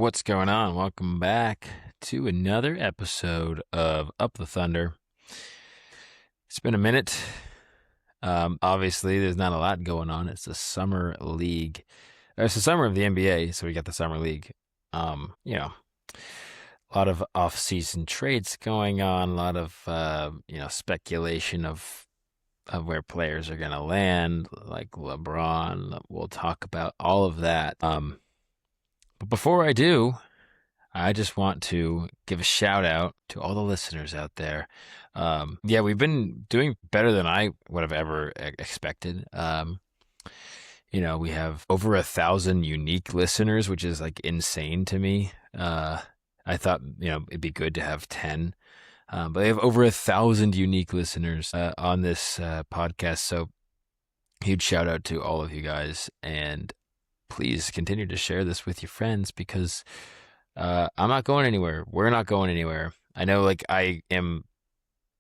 What's going on? Welcome back to another episode of Up the Thunder. It's been a minute. Obviously, there's not a lot going on. It's the summer league. It's the summer of the NBA, so we got the summer league. A lot of off-season trades going on. A lot of speculation of where players are going to land, like LeBron. We'll talk about all of that. But before I do, I just want to give a shout out to all the listeners out there. We've been doing better than I would have ever expected. We have over 1,000 unique listeners, which is like insane to me. I thought, it'd be good to have 10. But they have over 1,000 unique listeners on this podcast. So huge shout out to all of you guys. And please continue to share this with your friends because I'm not going anywhere. We're not going anywhere. I know, I am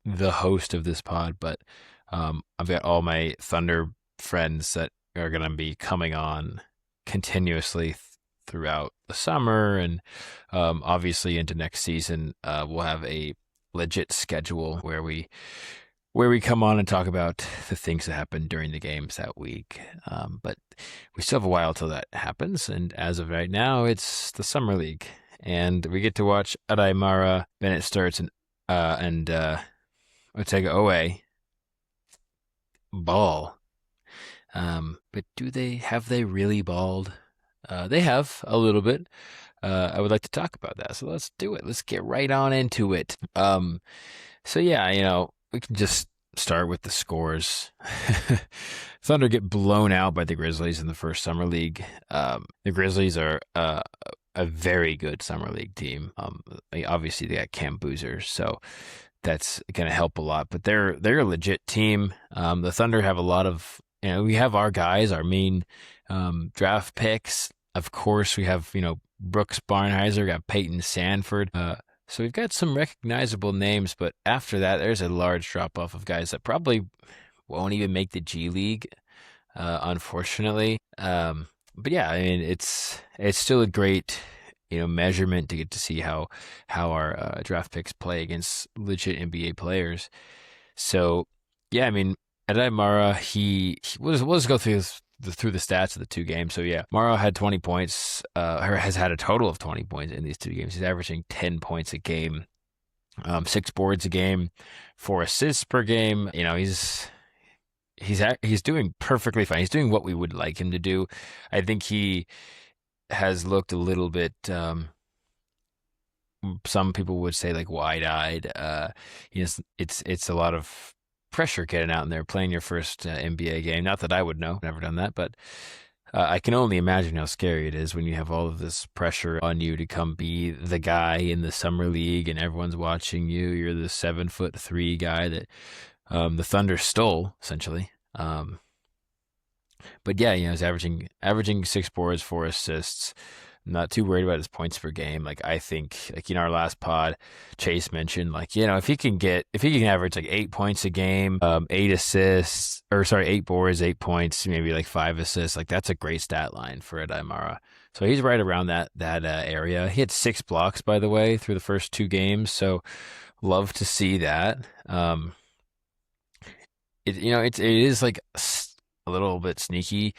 the host of this pod, but I've got all my Thunder friends that are going to be coming on continuously throughout the summer and obviously into next season. We'll have a legit schedule where we come on and talk about the things that happened during the games that week. But we still have a while till that happens. And as of right now, it's the Summer League. And we get to watch Adai Mara, Bennett Stirtz, and Otega Owe ball. But have they really balled? They have a little bit. I would like to talk about that. So let's do it. Let's get right on into it. We can just start with the scores. Thunder get blown out by the Grizzlies in the first Summer League. The Grizzlies are a very good Summer League team. Obviously, they got Cam Boozer, so that's going to help a lot. But they're a legit team. The Thunder have a lot of, we have our guys, our main draft picks. Of course, we have, Brooks Barnheiser, got Peyton Sanford. So we've got some recognizable names, but after that, there's a large drop-off of guys that probably won't even make the G League, unfortunately. But yeah, I mean, it's still a great, measurement to get to see how our draft picks play against legit NBA players. So yeah, I mean, Adai Mara, let's go through the stats of the two games. So yeah, Mara had 20 points, has had a total of 20 points in these two games. He's averaging 10 points a game, 6 boards a game, 4 assists per game. He's doing perfectly fine. He's doing what we would like him to do. I think he has looked a little bit, some people would say like wide-eyed. It's a lot of pressure getting out in there, playing your first NBA game. Not that I would know, never done that, but I can only imagine how scary it is when you have all of this pressure on you to come be the guy in the summer league and everyone's watching you. You're the 7'3" guy that the Thunder stole, essentially. But yeah, he's averaging 6 boards, 4 assists. I'm not too worried about his points per game. I think, our last pod, Chase mentioned, if he can average 8 points a game, 8 boards, 8 points, maybe 5 assists, that's a great stat line for Adai Mara. So he's right around that area. He had 6 blocks, by the way, through the first 2 games. So love to see that. It is a little bit sneaky.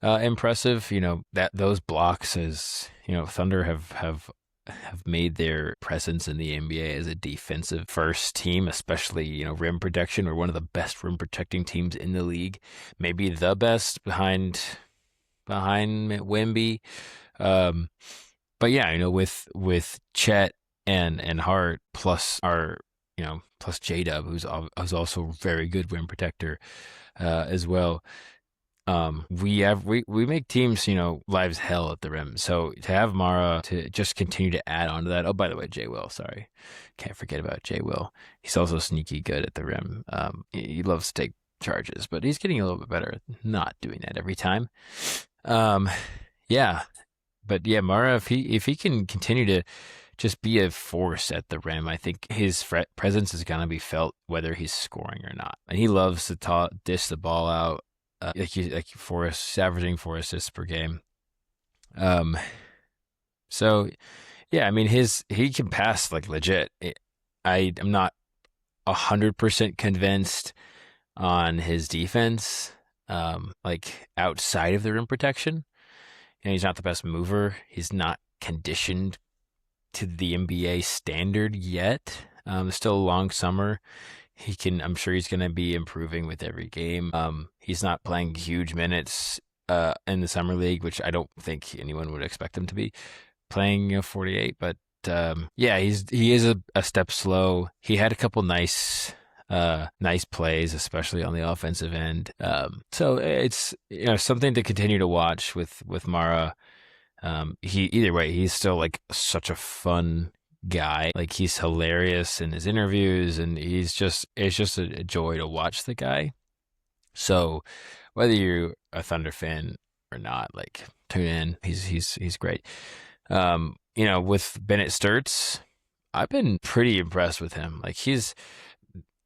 Impressive, that those blocks is, Thunder have made their presence in the NBA as a defensive first team, especially, rim protection. We're one of the best rim protecting teams in the league, maybe the best behind Wemby. But yeah, with Chet and Hart plus plus J-Dub, who's also a very good rim protector as well. We make teams, lives hell at the rim. So to have Mara to just continue to add on to that. Oh, by the way, J Will, sorry. Can't forget about J Will. He's also sneaky good at the rim. He loves to take charges, but he's getting a little bit better at not doing that every time. Yeah. But yeah, Mara, if he can continue to just be a force at the rim, I think his presence is going to be felt whether he's scoring or not. And he loves to dish the ball out. Averaging 4 assists per game. So yeah, I mean he can pass like legit. I am not 100% convinced on his defense, like outside of the rim protection. He's not the best mover. He's not conditioned to the NBA standard yet. It's still a long summer. I'm sure he's going to be improving with every game. He's not playing huge minutes in the summer league, which I don't think anyone would expect him to be playing 48. But yeah, he is a step slow. He had a couple nice plays, especially on the offensive end. So it's something to continue to watch with Mara. He either way, he's still like such a fun guy. Like he's hilarious in his interviews, and it's just a joy to watch the guy. So whether you're a Thunder fan or not, like tune in. He's great. With Bennett Stirtz, I've been pretty impressed with him. Like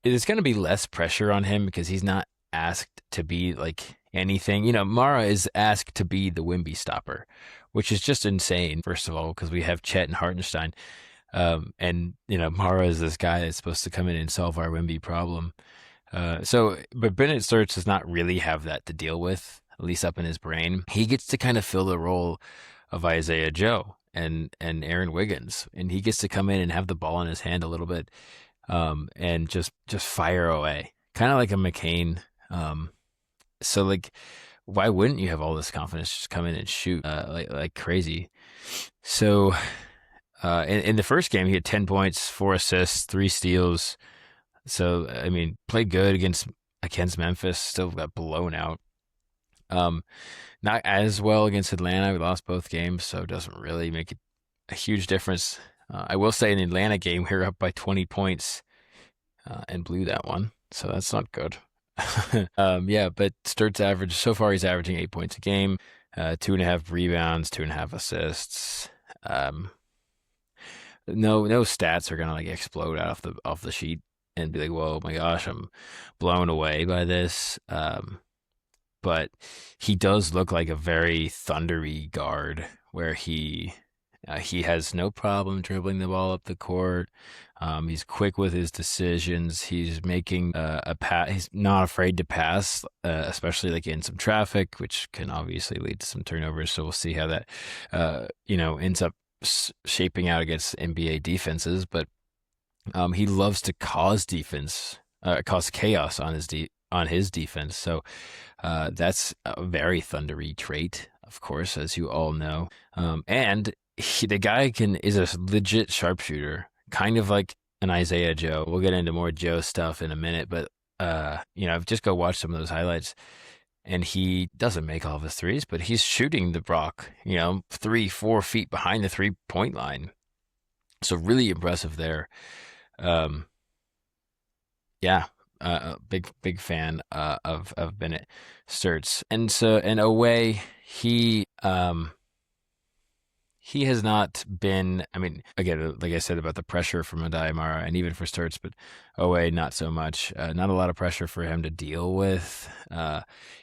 there's going to be less pressure on him because he's not asked to be like anything. Mara is asked to be the Wimby stopper, which is just insane, first of all, because we have Chet and Hartenstein. And Mara is this guy that's supposed to come in and solve our Wimby problem. But Bennett Stirtz does not really have that to deal with, at least up in his brain. He gets to kind of fill the role of Isaiah Joe and Aaron Wiggins, and he gets to come in and have the ball in his hand a little bit, and just fire away, kind of like a McCain. So like, why wouldn't you have all this confidence just come in and shoot like crazy? So in the first game, he had 10 points, 4 assists, 3 steals. So I mean, played good against Memphis. Still got blown out. Not as well against Atlanta. We lost both games, so it doesn't really make a huge difference. I will say in the Atlanta game, we were up by 20 points and blew that one, so that's not good. Yeah, but Sturtz so far he's averaging 8 points a game, 2.5 rebounds, 2.5 assists. No stats are gonna like explode out off the sheet and be like, whoa, my gosh, I'm blown away by this. But he does look like a very thundery guard where he has no problem dribbling the ball up the court. He's quick with his decisions. He's making a pass. He's not afraid to pass, especially like in some traffic, which can obviously lead to some turnovers. So we'll see how that, ends up shaping out against NBA defenses. But he loves to cause chaos on his defense. So that's a very thundery trait, of course, as you all know. And the guy is a legit sharpshooter, kind of like an Isaiah Joe. We'll get into more Joe stuff in a minute, but just go watch some of those highlights. And he doesn't make all of his threes, but he's shooting the rock, 3-4 feet behind the 3-point line. So really impressive there. Yeah, big fan of Bennett Stirtz, and away he has not been. I mean, again, like I said about the pressure from Adai Mara and even for Sturtz, but away not so much. Not a lot of pressure for him to deal with.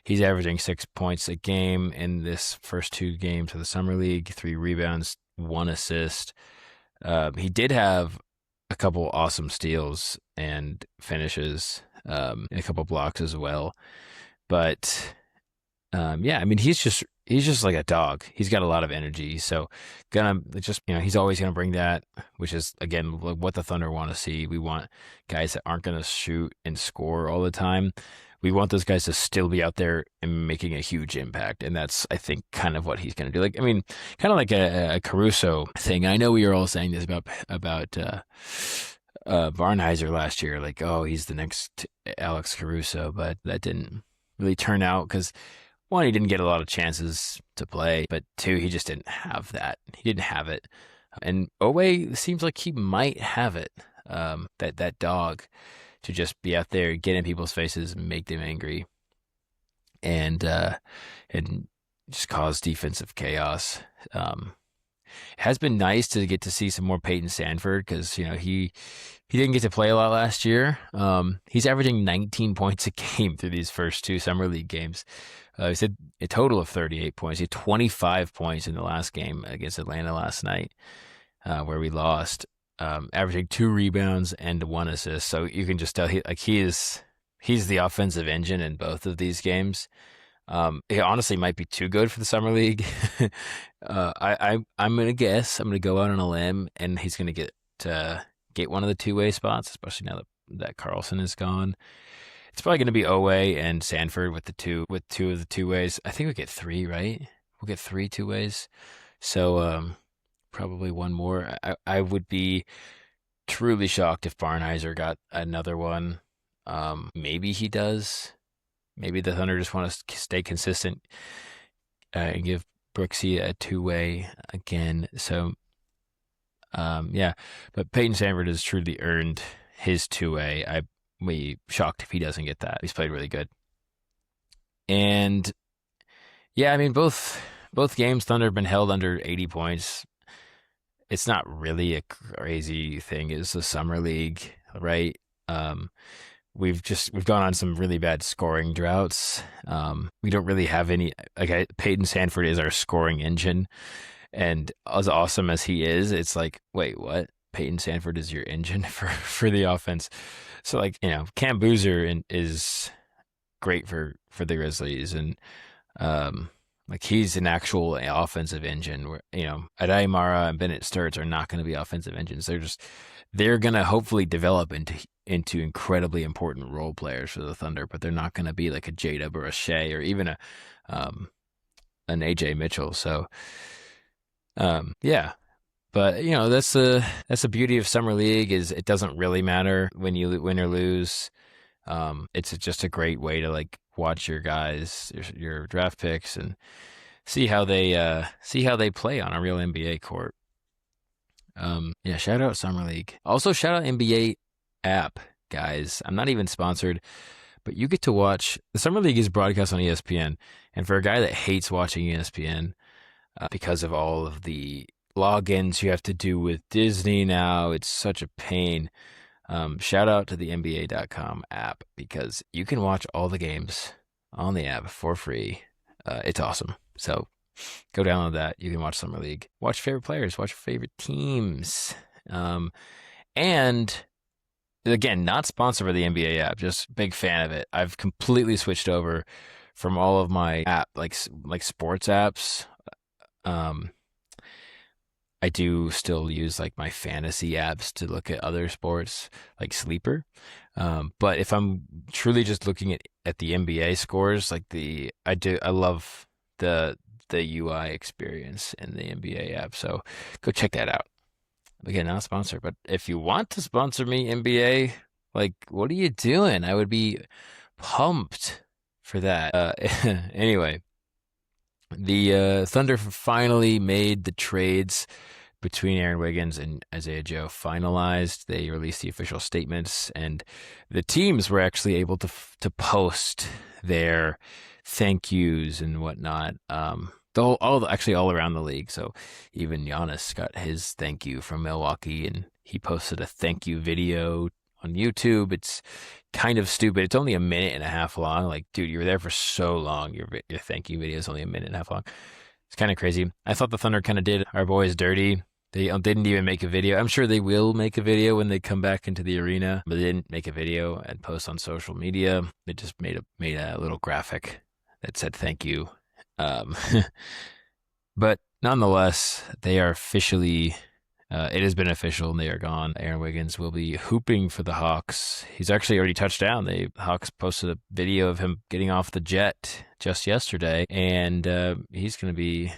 He's averaging 6 points a game in this first 2 games of the summer league, 3 rebounds, 1 assist. He did have a couple awesome steals and finishes, and a couple blocks as well. But yeah, I mean, he's just like a dog. He's got a lot of energy. So he's always gonna bring that, which is again what the Thunder want to see. We want guys that aren't gonna shoot and score all the time. We want those guys to still be out there and making a huge impact, and that's, I think, kind of what he's going to do. Like, I mean, kind of like a Caruso thing. I know we were all saying this about Barnhizer last year, like, oh, he's the next Alex Caruso, but that didn't really turn out because, one, he didn't get a lot of chances to play, but 2, he just didn't have that. He didn't have it, and Owe seems like he might have it. That dog to just be out there, get in people's faces, and make them angry, and just cause defensive chaos. It has been nice to get to see some more Peyton Sandford because he didn't get to play a lot last year. He's averaging 19 points a game through these first 2 summer league games, He said a total of 38 points. He had 25 points in the last game against Atlanta last night, where we lost, averaging 2 rebounds and 1 assist. So you can just tell he's the offensive engine in both of these games. He honestly might be too good for the summer league. I'm gonna guess. I'm gonna go out on a limb, and he's gonna get one of the two-way spots, especially now that Carlson is gone. It's probably gonna be Owe and Sanford with two of the two ways. I think we get three, right? We'll get three two ways. So probably one more. I would be truly shocked if Barnhizer got another one. Maybe he does. Maybe the Thunder just want to stay consistent and give Brooksy a two-way again. So, yeah. But Peyton Sanford has truly earned his two-way. I'd be shocked if he doesn't get that. He's played really good. And, yeah, I mean, both games, Thunder have been held under 80 points. It's not really a crazy thing. It's the summer league, right? We've gone on some really bad scoring droughts. We don't really have any. Peyton Sanford is our scoring engine, and as awesome as he is, it's like, wait, what? Peyton Sanford is your engine for the offense. So Cam Boozer is great for the Grizzlies, and he's an actual offensive engine. Where Adai Mara and Bennett Stirtz are not going to be offensive engines. They're going to hopefully develop into incredibly important role players for the Thunder, but they're not going to be like a J-Dub or a Shea or even an AJ Mitchell. So, yeah. But that's the beauty of summer league is it doesn't really matter when you win or lose. It's just a great way to watch your guys, your draft picks, and see how they play on a real NBA court. Yeah, shout out Summer League. Also, shout out NBA app, guys. I'm not even sponsored, but you get to watch. The Summer League is broadcast on ESPN, and for a guy that hates watching ESPN because of all of the logins you have to do with Disney now, it's such a pain. Shout out to the NBA.com app because you can watch all the games on the app for free. It's awesome. So go download that. You can watch Summer League, watch favorite players, watch your favorite teams. And again, not sponsored by the NBA app, just big fan of it. I've completely switched over from all of my app, like sports apps. I do still use my fantasy apps to look at other sports like Sleeper. But if I'm truly just looking at the NBA scores, I love the UI experience in the NBA app. So go check that out. Again, not sponsored, but if you want to sponsor me, NBA, what are you doing? I would be pumped for that. Anyway, the Thunder finally made the trades between Aaron Wiggins and Isaiah Joe finalized. They released the official statements, and the teams were actually able to post their thank yous and whatnot. Actually all around the league. So even Giannis got his thank you from Milwaukee, and he posted a thank you video on YouTube. It's kind of stupid. It's only a minute and a half long. Dude, you were there for so long. Your thank you video is only a minute and a half long. It's kind of crazy. I thought the Thunder kind of did our boys dirty. They didn't even make a video. I'm sure they will make a video when they come back into the arena, but they didn't make a video and post on social media. They just made a little graphic that said thank you. But nonetheless, they are officially, it has been official and they are gone. Aaron Wiggins will be hooping for the Hawks. He's actually already touched down. The Hawks posted a video of him getting off the jet just yesterday, and he's going to be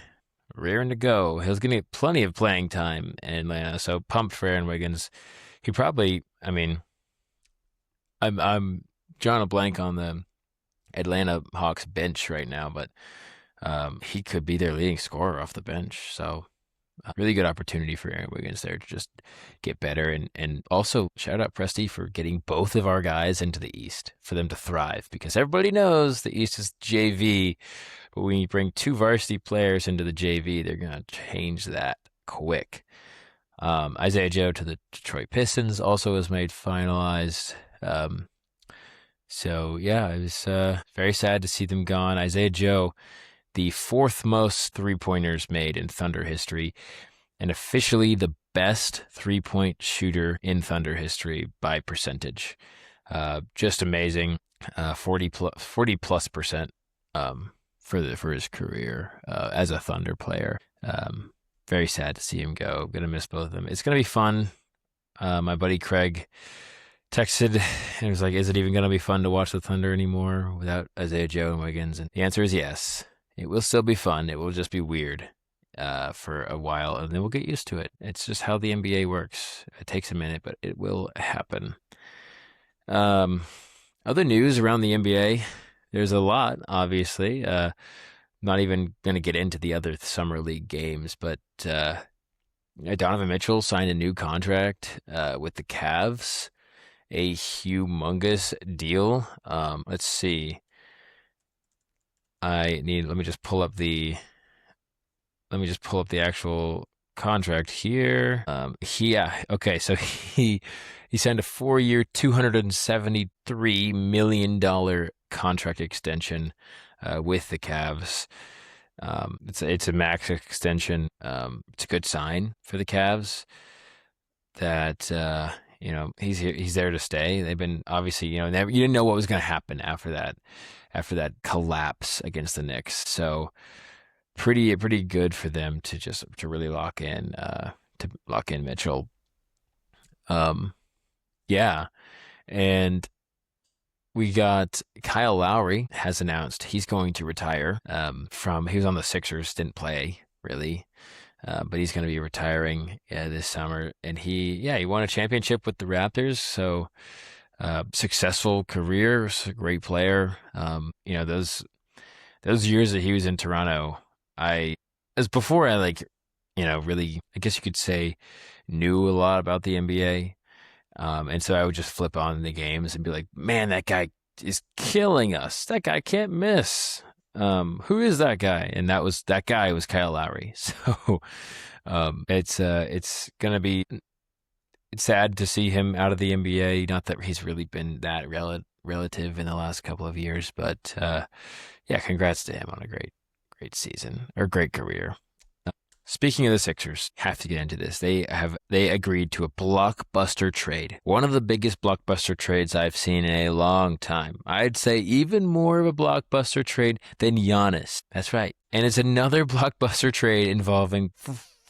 raring to go. He's going to get plenty of playing time in Atlanta, so pumped for Aaron Wiggins. He probably, I'm drawing a blank on the Atlanta Hawks bench right now, but he could be their leading scorer off the bench. So really good opportunity for Aaron Wiggins there to just get better. And also shout out Presti for getting both of our guys into the East for them to thrive, because everybody knows the East is JV, but when you bring two varsity players into the JV, they're going to change that quick. Isaiah Joe to the Detroit Pistons also was made finalized. So yeah, it was very sad to see them gone. Isaiah Joe, the fourth most three-pointers made in Thunder history, and officially the best three-point shooter in Thunder history by percentage. Just amazing. 40 plus percent for his career as a Thunder player. Very sad to see him go. I'm gonna miss both of them. It's gonna be fun. My buddy Craig texted and was like, "Is it even gonna be fun to watch the Thunder anymore without Isaiah Joe and Wiggins?" And the answer is yes. It will still be fun. It will just be weird for a while, and then we'll get used to it. It's just how the NBA works. It takes a minute, but it will happen. Um, Other news around the NBA, there's a lot, obviously. Not even going to get into the other summer league games, but Donovan Mitchell signed a new contract with the Cavs, a humongous deal. Let's see. Let me just pull up the actual contract here. Okay, so he signed a 4-year, $273 million contract extension with the Cavs. It's a max extension. It's a good sign for the Cavs that he's there to stay. They've been obviously you didn't know what was going to happen after that collapse against the Knicks. So pretty good for them to really lock in Mitchell. Yeah, and we got Kyle Lowry has announced he's going to retire. He was on the Sixers, didn't play really, but he's going to be retiring this summer. And he won a championship with the Raptors, so successful career, a great player. Those years that he was in Toronto, as before I really, I guess you could say, knew a lot about the NBA. And so I would just flip on the games and be like, man, that guy is killing us. That guy can't miss. Who is that guy? And that guy was Kyle Lowry. So it's gonna be sad to see him out of the NBA. Not that he's really been that relative in the last couple of years, but yeah, congrats to him on a great season or great career. Speaking of the Sixers, have to get into this. They agreed to a blockbuster trade. One of the biggest blockbuster trades I've seen in a long time. I'd say even more of a blockbuster trade than Giannis. That's right. And it's another blockbuster trade involving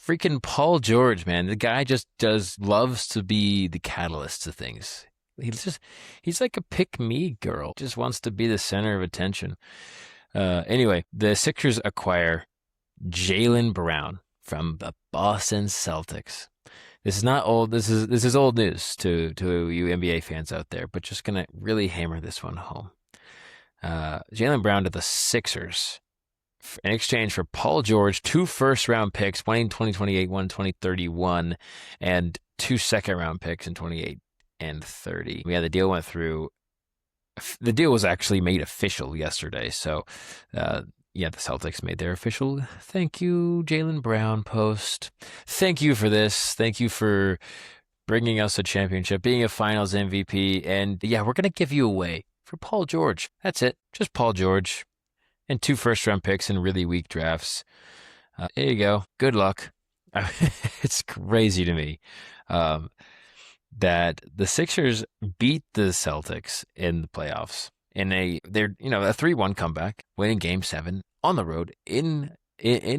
freaking Paul George, man. The guy just loves to be the catalyst to things. He's like a pick-me girl. Just wants to be the center of attention. Anyway, the Sixers acquire Jaylen Brown from the Boston Celtics. This is not old. This is old news to you NBA fans out there, but just gonna really hammer this one home. Jaylen Brown to the Sixers in exchange for Paul George, 2 first-round picks, one in 2028, one in 2031, and 2 second-round picks in 28 and 30. Yeah, the deal went through. The deal was actually made official yesterday, so the Celtics made their official thank you, Jaylen Brown post. Thank you for this. Thank you for bringing us a championship, being a finals MVP. And yeah, we're going to give you away for Paul George. That's it. Just Paul George and 2 first-round picks in really weak drafts. There you go. Good luck. It's crazy to me that the Sixers beat the Celtics in the playoffs. They're a 3-1 comeback, winning Game 7 on the road in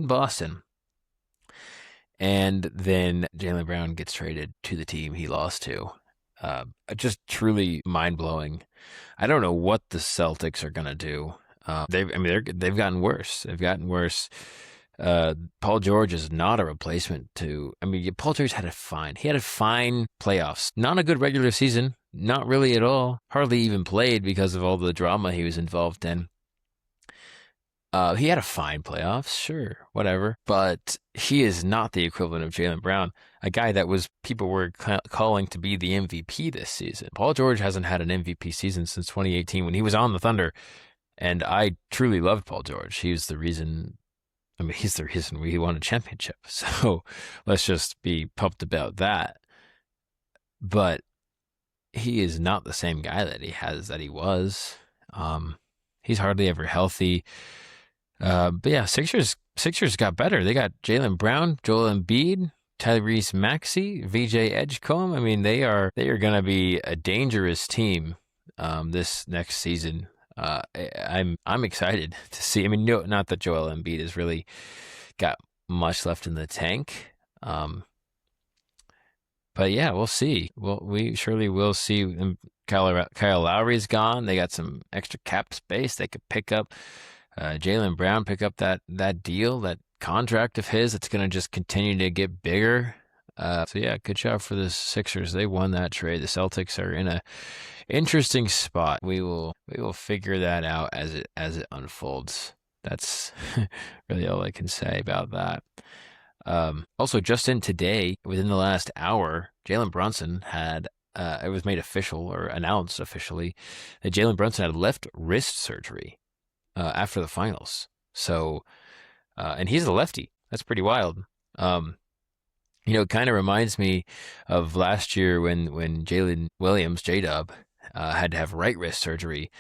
Boston, and then Jaylen Brown gets traded to the team he lost to. Just truly mind blowing. I don't know what the Celtics are gonna do. They've gotten worse. Paul George is not a replacement to. Paul George had a fine playoffs, not a good regular season. Not really at all. Hardly even played because of all the drama he was involved in. He had a fine playoffs, sure, whatever. But he is not the equivalent of Jaylen Brown, a guy that people were calling to be the MVP this season. Paul George hasn't had an MVP season since 2018 when he was on the Thunder. And I truly loved Paul George. He's the reason we won a championship. So let's just be pumped about that. But he is not the same guy that he was. Um, he's hardly ever healthy. But yeah, Sixers got better. They got Jaylen Brown, Joel Embiid, Tyrese Maxey, VJ Edgecombe. I mean, they are gonna be a dangerous team this next season. I'm excited to see. I mean, no, not that Joel Embiid has really got much left in the tank. But yeah, we'll see. Well, we surely will see. Kyle Lowry's gone. They got some extra cap space. They could pick up Jaylen Brown, pick up that deal, that contract of his. It's going to just continue to get bigger. So yeah, good job for the Sixers. They won that trade. The Celtics are in a interesting spot. We will figure that out as it unfolds. That's really all I can say about that. Also, just in today, within the last hour, Jalen Brunson had it was made official or announced officially that Jalen Brunson had left wrist surgery after the finals. So, and he's a lefty. That's pretty wild. It kind of reminds me of last year when Jalen Williams, J-Dub, had to have right wrist surgery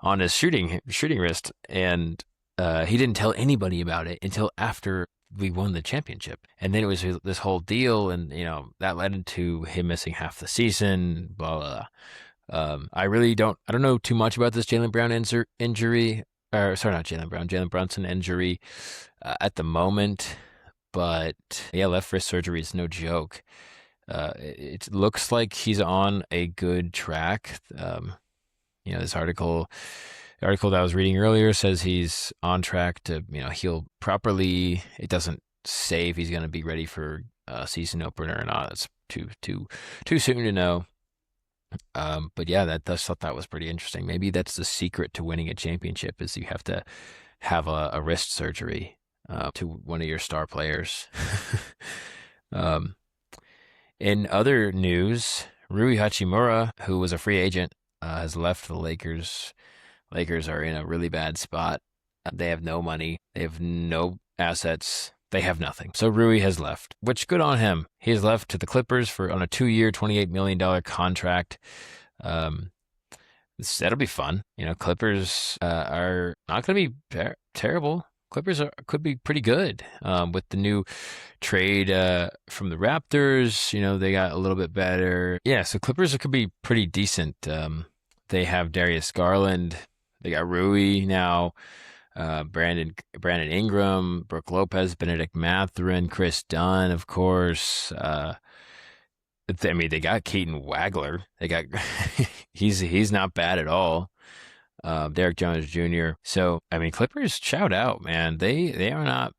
on his shooting wrist, and he didn't tell anybody about it until after we won the championship. And then it was this whole deal, and that led into him missing half the season. Blah blah. I don't know too much about this Jalen Brown injury. Or sorry, not Jalen Brown, Jalen Brunson injury at the moment. But yeah, left wrist surgery is no joke. It looks like he's on a good track. This article that I was reading earlier says he's on track to heal properly. It doesn't say if he's going to be ready for a season opener or not. It's too soon to know. But yeah, I thought that was pretty interesting. Maybe that's the secret to winning a championship is you have to have a wrist surgery to one of your star players. In other news, Rui Hachimura, who was a free agent, has left the Lakers. Lakers are in a really bad spot. They have no money. They have no assets. They have nothing. So Rui has left, which good on him. He has left to the Clippers on a 2-year, $28 million contract. That'll be fun. Clippers are not going to be terrible. Clippers could be pretty good with the new trade from the Raptors. They got a little bit better. Yeah, so Clippers could be pretty decent. They have Darius Garland. They got Rui now. Brandon Ingram, Brooke Lopez, Benedict Mathurin, Chris Dunn, of course. They got Keaton Wagler. They got he's not bad at all. Derek Jones Jr. So Clippers shout out, man. They are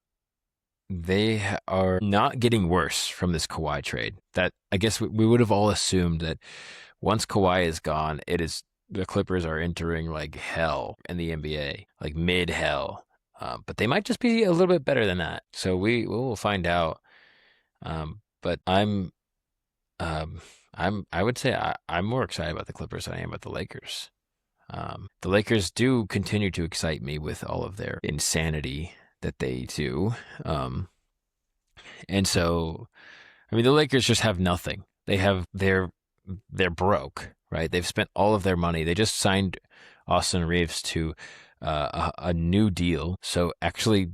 not getting worse from this Kawhi trade. That I guess we would have all assumed that once Kawhi is gone, the Clippers are entering like hell in the NBA, like mid hell. But they might just be a little bit better than that. So we will find out. But I would say I'm more excited about the Clippers than I am about the Lakers. The Lakers do continue to excite me with all of their insanity that they do. And so, the Lakers just have nothing. They're broke, right? They've spent all of their money. They just signed Austin Reeves to a new deal. So actually,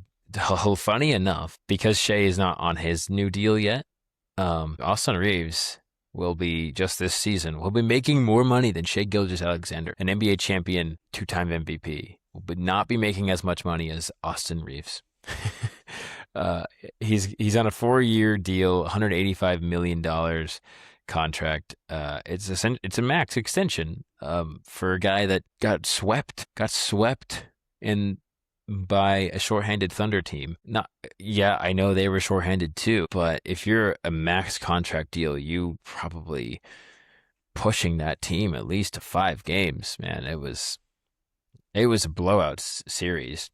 funny enough, because Shea is not on his new deal yet, Austin Reeves will be just this season will be making more money than Shea Gilgeous-Alexander, an NBA champion, 2-time MVP, will not be making as much money as Austin Reeves. He's on a 4-year deal, $185 million contract. It's a max extension for a guy that got swept in by a shorthanded Thunder team. I know they were shorthanded too, but if you're a max contract deal, you probably pushing that team at least to 5 games, man. It was a blowout series.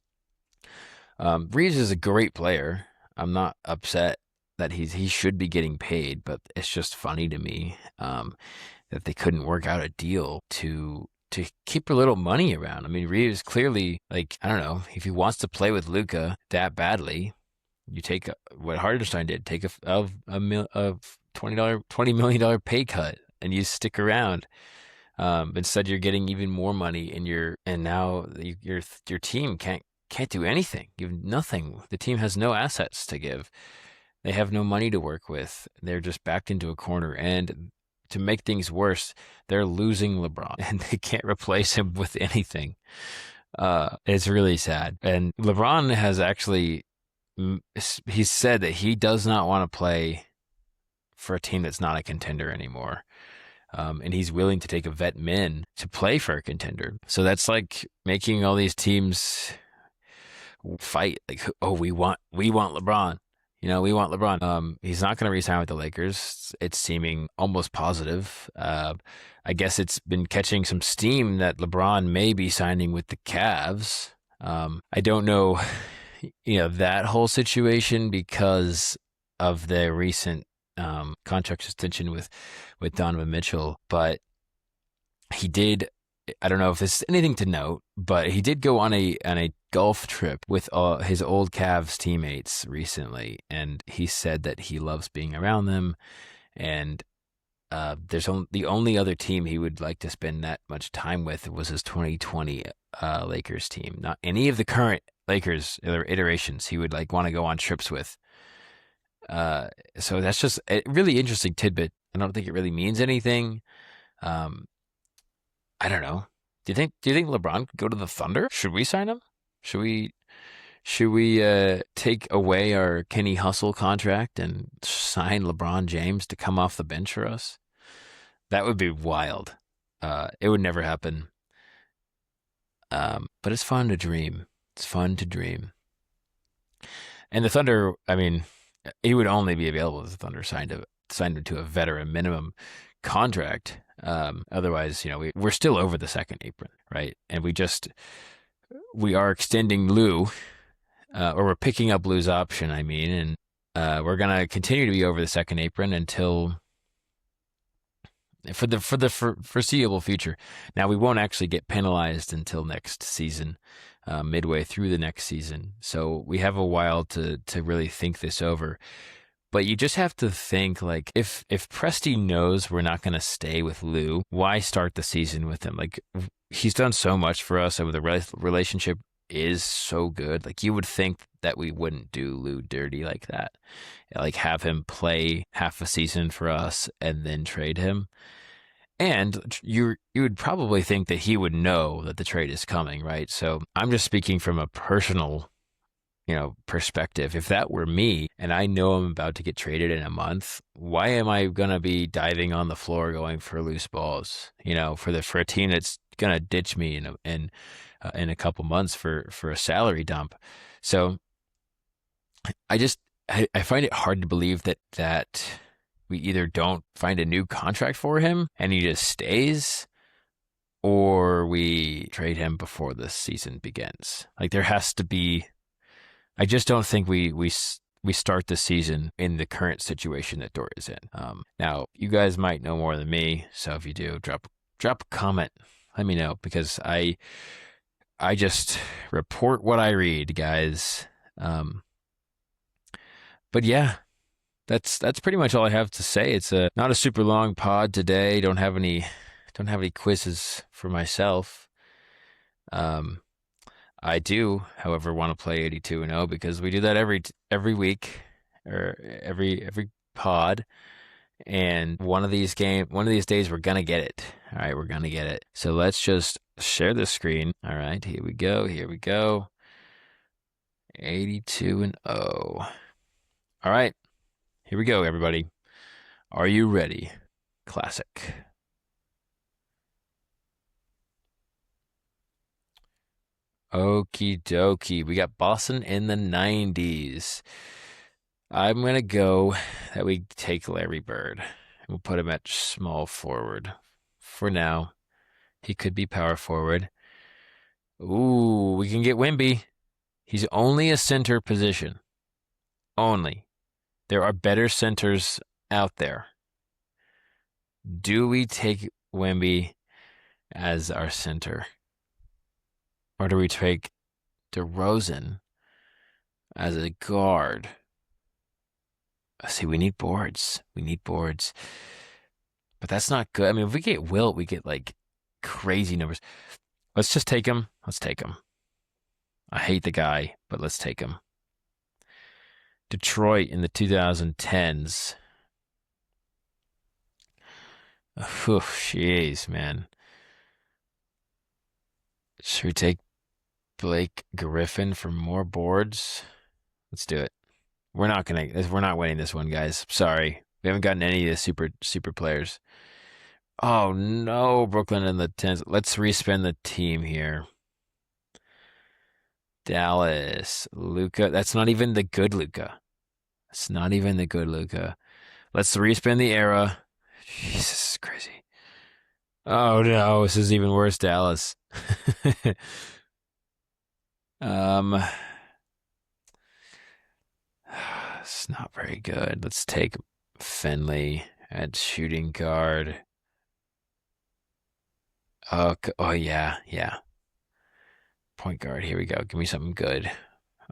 Reeves is a great player. I'm not upset that he should be getting paid, but it's just funny to me that they couldn't work out a deal to keep a little money around. Reeves clearly, I don't know, if he wants to play with Luka that badly, you take what Hardenstein did, take a $20 million pay cut. and you stick around. Instead, you're getting even more money, and now your team can't do anything. You have nothing. The team has no assets to give. They have no money to work with. They're just backed into a corner. And to make things worse, they're losing LeBron, and they can't replace him with anything. It's really sad. And LeBron has actually he's said that he does not want to play for a team that's not a contender anymore. And he's willing to take a vet min to play for a contender. So that's like making all these teams fight. Like, oh, we want LeBron. We want LeBron. He's not going to re-sign with the Lakers. It's seeming almost positive. I guess it's been catching some steam that LeBron may be signing with the Cavs. I don't know, that whole situation because of the recent contract extension with Donovan Mitchell, but he did. I don't know if this is anything to note, but he did go on a golf trip with his old Cavs teammates recently, and he said that he loves being around them, and the only other team he would like to spend that much time with was his 2020 Lakers team, not any of the current Lakers iterations. He would want to go on trips with. So that's just a really interesting tidbit. I don't think it really means anything. I don't know. Do you think LeBron could go to the Thunder? Should we sign him? Should we take away our Kenny Hustle contract and sign LeBron James to come off the bench for us? That would be wild. It would never happen. But it's fun to dream. It's fun to dream. And the Thunder, I mean, he would only be available if the Thunder signed him to a veteran minimum contract. Otherwise, we're still over the second apron, right? And we are extending Lou, or we're picking up Lou's option, and we're gonna continue to be over the second apron until for the foreseeable future. Now, we won't actually get penalized until next season, midway through the next season. So we have a while to really think this over. But you just have to think, if Presti knows we're not going to stay with Lou, why start the season with him? He's done so much for us, and the relationship is so good. You would think that we wouldn't do Lou dirty like that. Have him play half a season for us and then trade him. And you would probably think that he would know that the trade is coming, right? So I'm just speaking from a personal perspective. If that were me and I know I'm about to get traded in a month, why am I going to be diving on the floor going for loose balls, for a team that's going to ditch me in a couple months for a salary dump? So I find it hard to believe that we either don't find a new contract for him and he just stays, or we trade him before the season begins. There has to be. I just don't think we start the season in the current situation that Dort is in. Now, you guys might know more than me, so if you do, drop a comment. Let me know, because I just report what I read, guys. But yeah, that's pretty much all I have to say. It's not a super long pod today. Don't have any quizzes for myself. I do, however, want to play 82-0 because we do that every week or every pod. And one of these days we're gonna get it. All right, we're gonna get it. So let's just share the screen. All right, here we go. 82-0. All right, here we go, everybody. Are you ready? Classic. Okie dokie. We got Boston in the 90s. I'm going to go that we take Larry Bird. We'll put him at small forward for now. He could be power forward. Ooh, we can get Wemby. He's only a center position. Only. There are better centers out there. Do we take Wemby as our center? Or do we take DeRozan as a guard? See, we need boards. but that's not good. I mean, if we get Wilt, we get like crazy numbers. Let's just take him. Let's take him. I hate the guy, but let's take him. Detroit in the 2010s. Whew, jeez, man. Should we take Blake Griffin for more boards? Let's do it. We're not winning this one, guys. Sorry. We haven't gotten any of the super players. Oh no, Brooklyn in the tens. Let's respin the team here. Dallas, Luca. That's not even the good Luca. It's not even the good Luca. Let's respin the era. Jesus, crazy. Oh no, this is even worse, Dallas. um, it's not very good. Let's take Finley at shooting guard. Oh, oh yeah, yeah. Point guard. Here we go. Give me something good.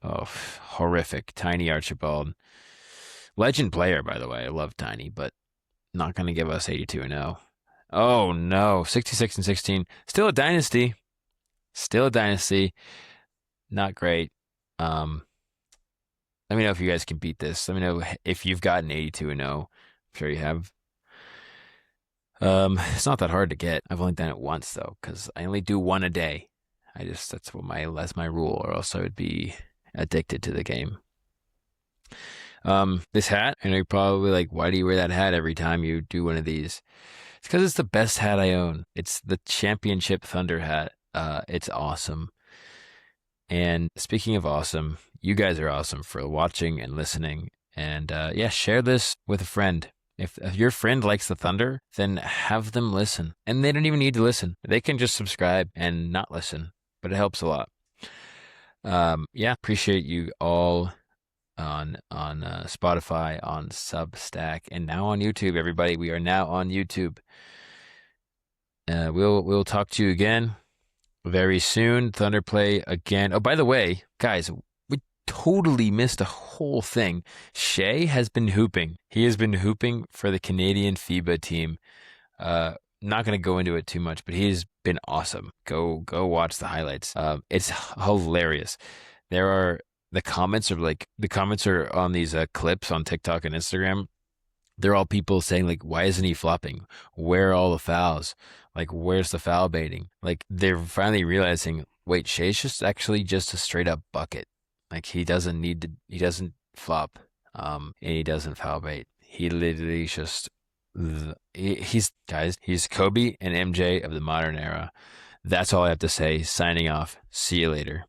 Oh, horrific. Tiny Archibald. Legend player, by the way. I love Tiny, but not going to give us 82 and 0. Oh no, 66 and 16. Still a dynasty. Still a dynasty. Not great. Um, Let me know if you guys can beat this. Let me know if you've gotten 82 and 0. I'm sure you have. It's not that hard to get. I've only done it once though, because I only do one a day. That's my rule, or else I would be addicted to the game. This hat, I know you're probably like, why do you wear that hat every time you do one of these? It's because it's the best hat I own. It's the Championship Thunder hat. It's awesome. And speaking of awesome, you guys are awesome for watching and listening. And yeah, share this with a friend. If your friend likes the Thunder, then have them listen. And they don't even need to listen. They can just subscribe and not listen, but it helps a lot. Yeah, appreciate you all on Spotify, on Substack, and now on YouTube. Everybody, we are now on YouTube. We'll talk to you again very soon. Thunder play again. Oh, by the way, guys, we totally missed a whole thing. Shea has been hooping. He has been hooping for the Canadian FIBA team. Not going to go into it too much, but he's been awesome. Go watch the highlights. It's hilarious. The comments are on these clips on TikTok and Instagram. They're all people saying like, why isn't he flopping? Where are all the fouls? Like, where's the foul baiting? Like, they're finally realizing, wait, Shea's just a straight up bucket. Like, he doesn't flop, and he doesn't foul bait. He literally just, he's Kobe and MJ of the modern era. That's all I have to say. Signing off. See you later.